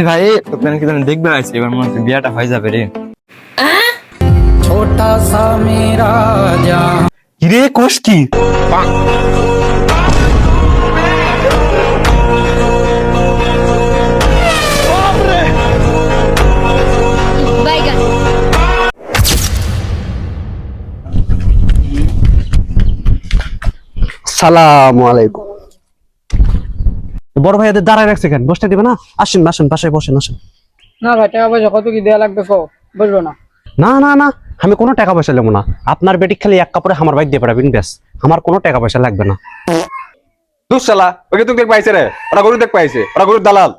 ভাই ওখানে কি দেখবে আছে এবার মনে হচ্ছে বিয়াটা হয়ে যাবে রে। छोटा सा मेरा जहां কিরে কোষ কি बैगन সালামু আলাইকুম। বড় ভাই এদের দাঁড়ায় রাখছে কেন? বসতে দিবে না? আসেন আসেন, বাসায় বসেন আসেন। না ভাই টাকা পয়সা কত কি দেয়া লাগবে কো বুঝবো না। না না না, আমি কোনো টাকা পয়সা নেবো না। আপনার বেটি খালি এক কাপড়ে আমার বাইক দিয়ে পাঠাবেন, ব্যাস। আমার কোনো টাকা পয়সা লাগবে না। দুঃশালা ওকে তুই দেখ পাইছে রে, ওরা গরু দেখ পাইছে, ওরা গরুর দালাল।